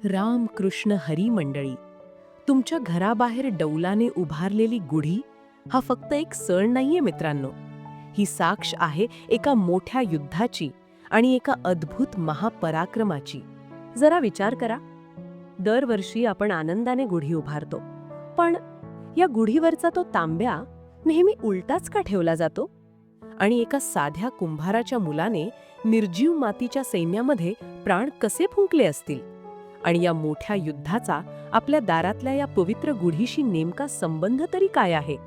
राम कृष्ण हरी मंडळी, तुमच्या घराबाहेर डौलाने उभारलेली गुढी हा फक्त एक सण नाहीये मित्रांनो. ही साक्ष आहे एका मोठ्या युद्धाची आणि एका अद्भुत महापराक्रमाची. जरा विचार करा, दरवर्षी आपण आनंदाने गुढी उभारतो, पण या गुढीवरचा तो तांब्या नेहमी उलटाच का ठेवला जातो? आणि एका साध्या कुंभाराच्या मुलाने निर्जीव मातीच्या सैन्यामध्ये प्राण कसे फुंकले असतील? आणि या मोठ्या युद्धाचा आपल्या दारातल्या या पवित्र गुढीशी नेमका संबंध तरी काय आहे?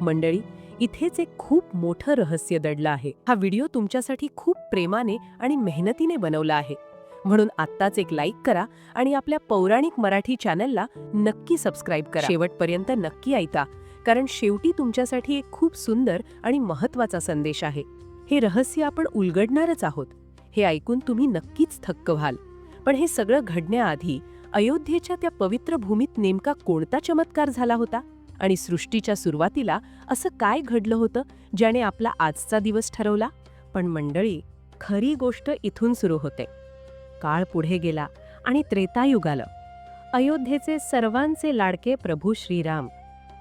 मंडळी, इथेच एक खूप मोठं रहस्य दडलं आहे. हा व्हिडिओ तुमच्यासाठी खूप प्रेमाने आणि मेहनतीने बनवला आहे, म्हणून आत्ताच एक लाईक करा आणि आपल्या पौराणिक मराठी चॅनलला नक्की सबस्क्राईब करा. शेवटपर्यंत नक्की ऐका, कारण शेवटी तुमच्यासाठी एक खूप सुंदर आणि महत्त्वाचा संदेश आहे. हे रहस्य आपण उलगडणारच आहोत. हे ऐकून तुम्ही नक्कीच थक्क व्हाल. पण हे सगळं घडण्याआधी अयोध्येच्या त्या पवित्र भूमीत नेमका कोणता चमत्कार झाला होता? आणि सृष्टीच्या सुरुवातीला असं काय घडलं होतं ज्याने आपला आजचा दिवस ठरवला? पण मंडळी, खरी गोष्ट इथून सुरू होते. काळ पुढे गेला आणि त्रेतायुग आलं. अयोध्येचे सर्वांचे लाडके प्रभू श्रीराम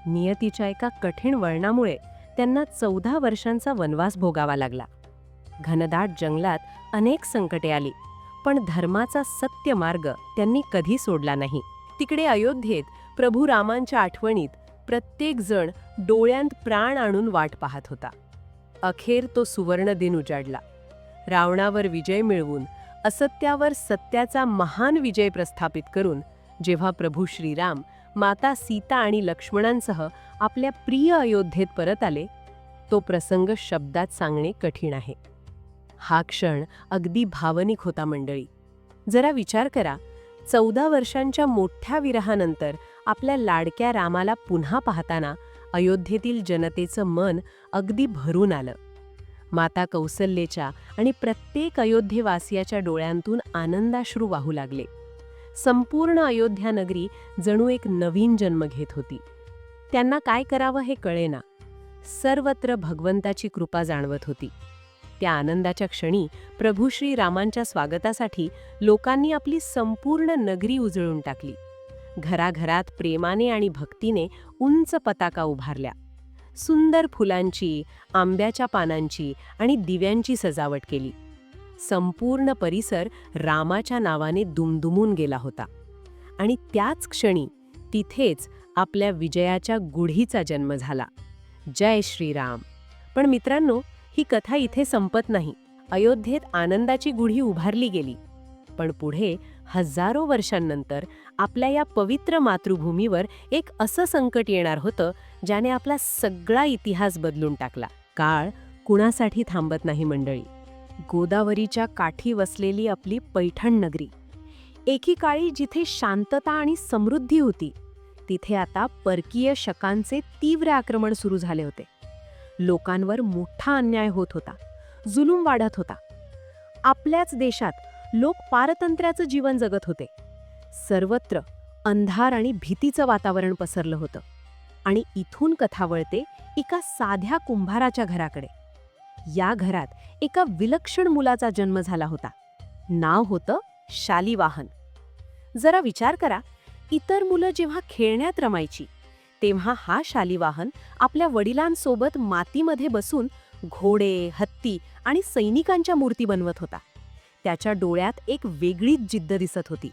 नियतीच्या एका कठीण वळणामुळे त्यांना 14 वर्षांचा वनवास भोगावा लागला. घनदाट जंगलात अनेक संकटे आली, पण धर्माचा सत्य मार्ग त्यांनी कधी सोडला नाही. तिकडे अयोध्येत प्रभू रामांच्या आठवणीत प्रत्येक जण डोळ्यांत प्राण आणून वाट पाहत होता. अखेर तो सुवर्ण दिन उजाडला. रावणावर विजय मिळवून असत्यावर सत्याचा महान विजय प्रस्थापित करून जेव्हा प्रभू श्रीराम माता सीता आणि लक्ष्मणांसह आपल्या प्रिय अयोध्येत परत आले, तो प्रसंग शब्दात सांगणे कठीण आहे. हा क्षण अगदी भावनिक होता मंडळी. जरा विचार करा, 14 वर्षांच्या मोठ्या विरहानंतर आपल्या लाडक्या रामाला पुन्हा पाहताना अयोध्येतील जनतेचं मन अगदी भरून आलं. माता कौसल्येच्या आणि प्रत्येक अयोध्येवासियाच्या डोळ्यांतून आनंदाश्रू वाहू लागले. संपूर्ण अयोध्या नगरी जणू एक नवीन जन्म घेत होती. त्यांना काय करावं हे कळेना. सर्वत्र भगवंताची कृपा जाणवत होती. त्या आनंदाच्या क्षणी प्रभू श्री रामांच्या स्वागतासाठी लोकांनी आपली संपूर्ण नगरी उजळून टाकली. घराघरात प्रेमाने आणि भक्तीने उंच पताका उभारल्या. सुंदर फुलांची, आंब्याच्या पानांची आणि दिव्यांची सजावट केली. संपूर्ण परिसर रामाच्या नावाने दुमदुमून गेला होता. आणि त्याच क्षणी तिथेच आपल्या विजयाच्या गुढीचा जन्म झाला. जय श्रीराम. पण मित्रांनो, ही कथा इथे संपत नाही. अयोध्येत आनंदाची गुढी उभारली गेली, पण पुढे हजारो वर्षांनंतर आपल्या या पवित्र मातृभूमीवर एक असं संकट येणार होतं ज्याने आपला सगळा इतिहास बदलून टाकला. काळ कुणासाठी थांबत नाही मंडळी. गोदावरीच्या काठी वसलेली आपली पैठण नगरी, एकीकाळी जिथे शांतता आणि समृद्धी होती, तिथे आता परकीय शकांचे तीव्र आक्रमण सुरू झाले होते. लोकांवर मोठा अन्याय होत होता, जुलूम वाढत होता. आपल्याच देशात लोक पारतंत्र्याचं जीवन जगत होते. सर्वत्र अंधार आणि भीतीचं वातावरण पसरलं होतं. आणि इथून कथा वळते एका साध्या कुंभाराच्या घराकडे. या घरात एका विलक्षण मुलाचा जन्म झाला होता. नाव होतं शालिवाहन. जरा विचार करा, इतर मुलं जेव्हा खेळण्यात रमायची, तेव्हा हा शालिवाहन आपल्या वडिलांसोबत मातीमध्ये बसून घोडे, हत्ती आणि सैनिकांच्या मूर्ती बनवत होता. त्याच्या डोळ्यात एक वेगळीच जिद्द दिसत होती.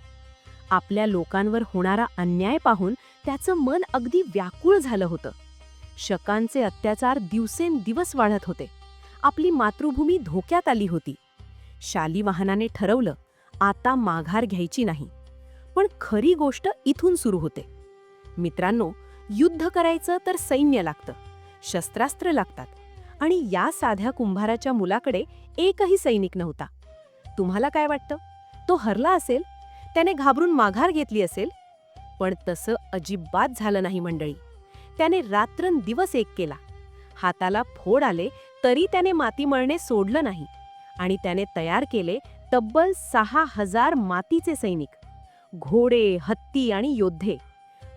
आपल्या लोकांवर होणारा अन्याय पाहून त्याचं मन अगदी व्याकुळ झालं होतं. शकांचे अत्याचार दिवसेंदिवस वाढत होते. आपली मातृभूमी धोक्यात आली होती. शालिवाहनाने ठरवलं, आता माघार घ्यायची नाही. पण खरी गोष्ट इथून सुरू होते. मित्रांनो, युद्ध करायचं तर सैन्य लागतं, शस्त्रास्त्र लागतात. आणि या साध्या कुंभाराच्या मुलाकडे एकही सैनिक नव्हता. तुम्हाला काय वाटतं? तो हरला असेल? त्याने घाबरून माघार घेतली असेल? पण तसं अजिबात झालं नाही मंडळी. त्याने रात्रंदिवस एक केला. हाताला फोड आले तरी त्याने माती मळणे सोडलं नाही. आणि त्याने तयार केले तब्बल 6,000 मातीचे सैनिक, घोडे, हत्ती आणि योद्धे.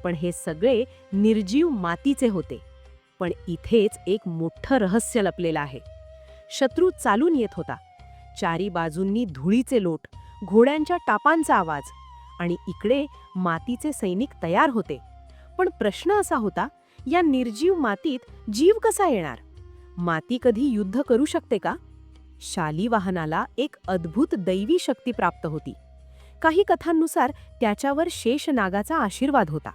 पण हे सगळे निर्जीव मातीचे होते. पण इथेच एक मोठं रहस्य लपलेलं आहे. शत्रू चालून येत होता. चारी बाजूंनी धुळीचे लोट, घोड्यांच्या टापांचा आवाज आणि इकडे मातीचे सैनिक तयार होते. पण प्रश्न असा होता, या निर्जीव मातीत जीव कसा येणार? माती कधी युद्ध करू शकते का? शालिवाहनाला एक अद्भुत दैवी शक्ती प्राप्त होती. काही कथांनुसार त्याच्यावर शेषनागाचा आशीर्वाद होता.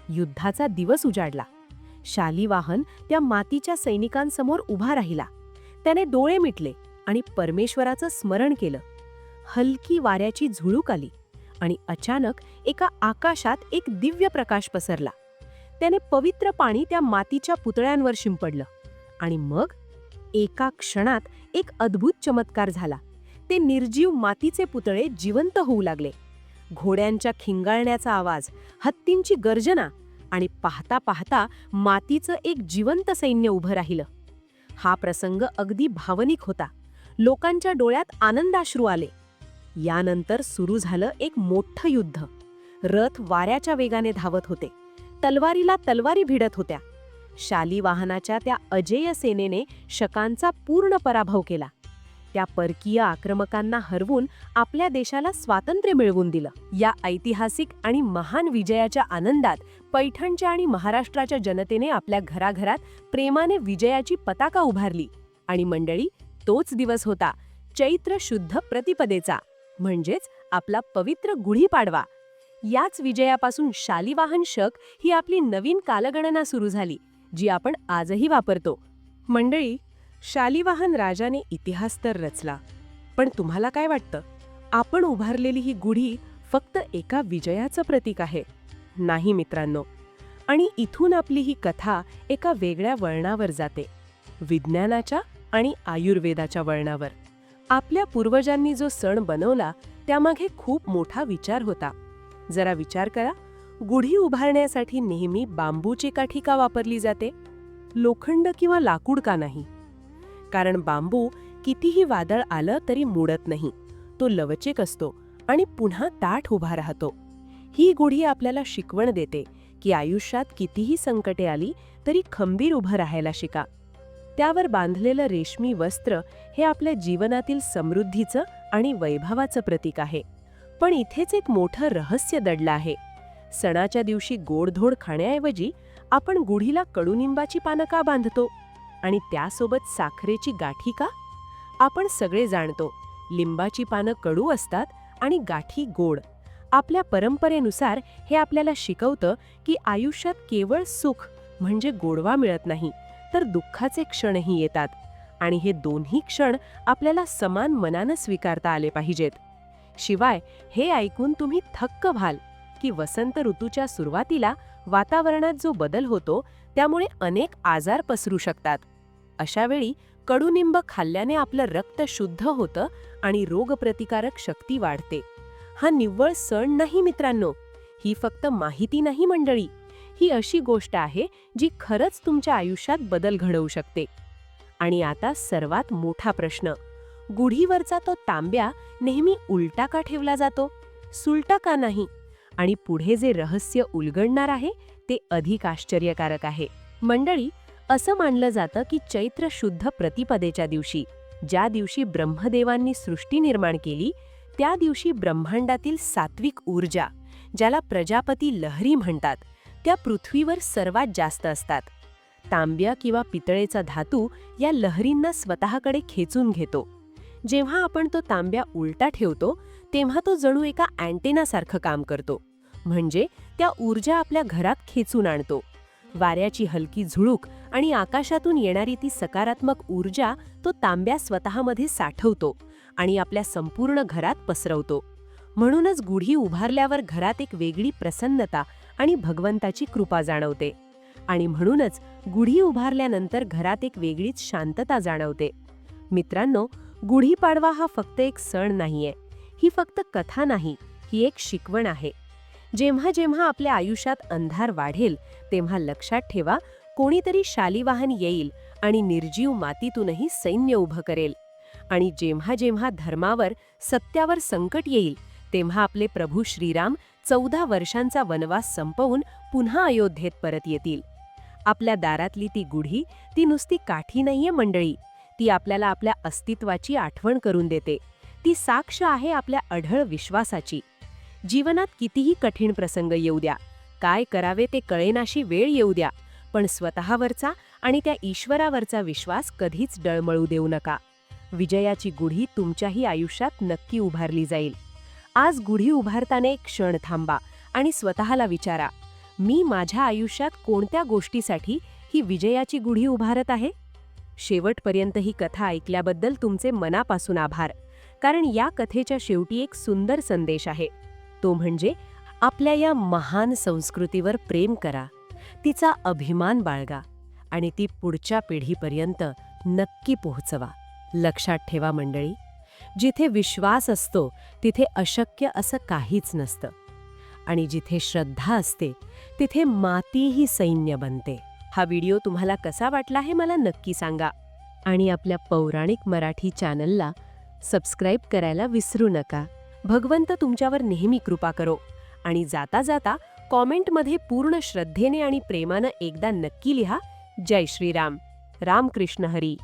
युद्धाचा दिवस उजाडला. शालिवाहन त्या मातीच्या सैनिकांसमोर उभा राहिला. त्याने डोळे मिटले आणि परमेश्वराचं स्मरण केलं. हलकी वाऱ्याची झुळूक आली आणि अचानक एका आकाशात एक दिव्य प्रकाश पसरला. त्याने पवित्र पाणी त्या मातीच्या पुतळ्यांवर शिंपडलं आणि मग एका क्षणात एक अद्भुत चमत्कार झाला. ते निर्जीव मातीचे पुतळे जिवंत होऊ लागले. घोड्यांच्या खिंगाळण्याचा आवाज, हत्तींची गर्जना आणि पाहता पाहता मातीचं एक जिवंत सैन्य उभं राहिलं. हा प्रसंग अगदी भावनिक होता. लोकांच्या डोळ्यात आनंदाश्रू आले. यानंतर सुरू झालं एक मोठं युद्ध. रथ वाऱ्याच्या वेगाने धावत होते. तलवारीला तलवारी भिडत होत्या. शालिवाहनाच्या त्या अजेय सेनेने शकांचा पूर्ण पराभव केला. त्या परकीय आक्रमकांना हरवून आपल्या देशाला स्वातंत्र्य मिळवून दिलं. या ऐतिहासिक आणि महान विजयाच्या आनंदात पैठणच्या आणि महाराष्ट्राच्या जनतेने आपल्या घराघरात प्रेमाने विजयाची पताका उभारली. आणि मंडळी, तोच दिवस होता चैत्र शुद्ध प्रतिपदेचा, म्हणजेच आपला पवित्र गुढीपाडवा. याच विजयापासून शालिवाहन शक ही आपली नवीन कालगणना सुरू झाली, जी आपण आजही वापरतो. मंडळी, शालिवाहन राजाने इतिहास तर रचला, पण तुम्हाला काय वाटतं? आपण उभारलेली ही गुढी फक्त एका विजयाचं प्रतीक आहे? नाही मित्रांनो. आणि इथून आपली ही कथा एका वेगळ्या वळणावर जाते, विज्ञानाच्या आणि आयुर्वेदाच्या वळणावर. आपल्या पूर्वजांनी जो सण बनवला त्यामागे खूप मोठा विचार होता. जरा विचार करा, गुढी उभारण्यासाठी नेहमी बांबूची काठी का वापरली जाते? लोखंड किंवा लाकूड का नाही? कारण बांबू कितीही वादळ आलं तरी मोडत नाही. तो लवचिक असतो आणि पुन्हा ताठ उभा राहतो. ही गुढी आपल्याला शिकवण देते की आयुष्यात कितीही संकटे आली तरी खंबीर उभं राहायला शिका. त्यावर बांधलेलं रेशमी वस्त्र हे आपल्या जीवनातील समृद्धीचं आणि वैभवाचं प्रतीक आहे. पण इथेच एक मोठं रहस्य दडलं आहे. सणाच्या दिवशी गोडधोड खाण्याऐवजी आपण गुढीला कडुनिंबाची पानं का बांधतो आणि त्यासोबत साखरेची गाठी का? आपण सगळे जाणतो, लिंबाची पानं कडू असतात आणि गाठी गोड. आपल्या परंपरेनुसार हे आपल्याला शिकवतं की आयुष्यात केवळ सुख म्हणजे गोडवा मिळत नाही, तर दुःखाचे क्षणही येतात आणि हे दोन्ही क्षण आपल्याला समान मनानं स्वीकारता आले पाहिजेत. शिवाय हे ऐकून तुम्ही थक्क व्हाल की वसंत ऋतूच्या सुरुवातीला वातावरणात जो बदल होतो त्यामुळे अनेक आजार पसरू शकतात. अशा वेळी कडुनिंब खाल्ल्याने आपलं रक्त शुद्ध होतं आणि रोगप्रतिकारक शक्ती वाढते. हा निव्वळ सण नाही मित्रांनो, ही फक्त माहिती नाही मंडळी. ही अशी गोष्ट आहे जी खरंच तुमच्या आयुष्यात बदल घडवू शकते. आणि आता सर्वात मोठा प्रश्न, गुढीवरचा तो तांब्या नेहमी उलटा का ठेवला जातो, सुलटा का नाही? आणि पुढे जे रहस्य उलगडणार आहे ते अधिक आश्चर्यकारक आहे. मंडळी, असं मानलं जातं की चैत्र शुद्ध प्रतिपदेच्या दिवशी, ज्या दिवशी ब्रह्मदेवांनी सृष्टी निर्माण केली, त्या दिवशी ब्रह्मांडातील सात्विक ऊर्जा, ज्याला प्रजापती लहरी म्हणतात, त्या पृथ्वीवर सर्वात जास्त असतात. तांब्या किंवा पितळेचा धातू या लहरींना स्वतःकडे खेचून घेतो. जेव्हा आपण तो तांब्या उलटा ठेवतो तेव्हा तो जणू एका अँटेनासारखं काम करतो, म्हणजे त्या ऊर्जा आपल्या घरात खेचून आणतो. वाऱ्याची हलकी झुळूक आणि आकाशातून येणारी ती सकारात्मक ऊर्जा तो तांब्या स्वतःमध्ये साठवतो आणि आपल्या संपूर्ण घरात पसरवतो. म्हणूनच गुढी उभारल्यावर घरात एक वेगळी प्रसन्नता आणि भगवंताची कृपा जाणवते. आणि म्हणूनच गुढी उभारल्यानंतर घरात एक वेगळीच शांतता जाणवते. मित्रांनो, गुढीपाडवा हा फक्त एक सण नाहीये, ही फक्त कथा नाही, ही एक शिकवण आहे. जेव्हा जेव्हा आपल्या आयुष्यात अंधार वाढेल तेव्हा लक्षात ठेवा, कोणीतरी शालिवाहन येईल आणि निर्जीव मातीतूनही सैन्य उभं करेल. आणि जेव्हा जेव्हा धर्मावर, सत्यावर संकट येईल तेव्हा आपले प्रभू श्रीराम 14 वर्षांचा वनवास संपवून पुन्हा अयोध्येत परत येतील. आपल्या दारातली ती गुढी, ती नुसती काठी नाहीये मंडळी, ती आपल्याला आपल्या अस्तित्वाची आठवण करून देते. ती साक्ष आहे आपल्या अढळ विश्वासाची. जीवनात कितीही कठीण प्रसंग येऊ द्या, काय करावे ते कळेनाशी वेळ येऊ द्या, पण स्वतःवरचा आणि त्या ईश्वरावरचा विश्वास कधीच डळमळू देऊ नका. विजयाची गुढी तुमच्याही आयुष्यात नक्की उभारली जाईल. आज गुढी उभारताना एक क्षण थांबा आणि स्वतःला विचारा, मी माझ्या आयुष्यात कोणत्या गोष्टीसाठी ही विजयाची गुढी उभारत आहे? शेवटपर्यंत ही कथा ऐकल्याबद्दल तुमचे मनापासून आभार, कारण या कथेच्या शेवटी एक सुंदर संदेश आहे. तो म्हणजे आपल्या या महान संस्कृतीवर प्रेम करा, तिचा अभिमान बाळगा आणि ती पुढच्या पिढीपर्यंत नक्की पोहोचवा. लक्षात ठेवा मंडळी, जिथे विश्वास असतो तिथे अशक्य असं काहीच नसतं, आणि जिथे श्रद्धा असते तिथे मातीही सैन्य बनते. हा व्हिडिओ तुम्हाला कसा वाटला हे मला नक्की सांगा, आणि आपल्या पौराणिक मराठी चॅनलला सबस्क्राईब करायला विसरू नका. भगवंत तुमच्यावर नेहमी कृपा करो. आणि जाता जाता कॉमेंटमध्ये पूर्ण श्रद्धेने आणि प्रेमानं एकदा नक्की लिहा, जय श्रीराम. रामकृष्ण हरी.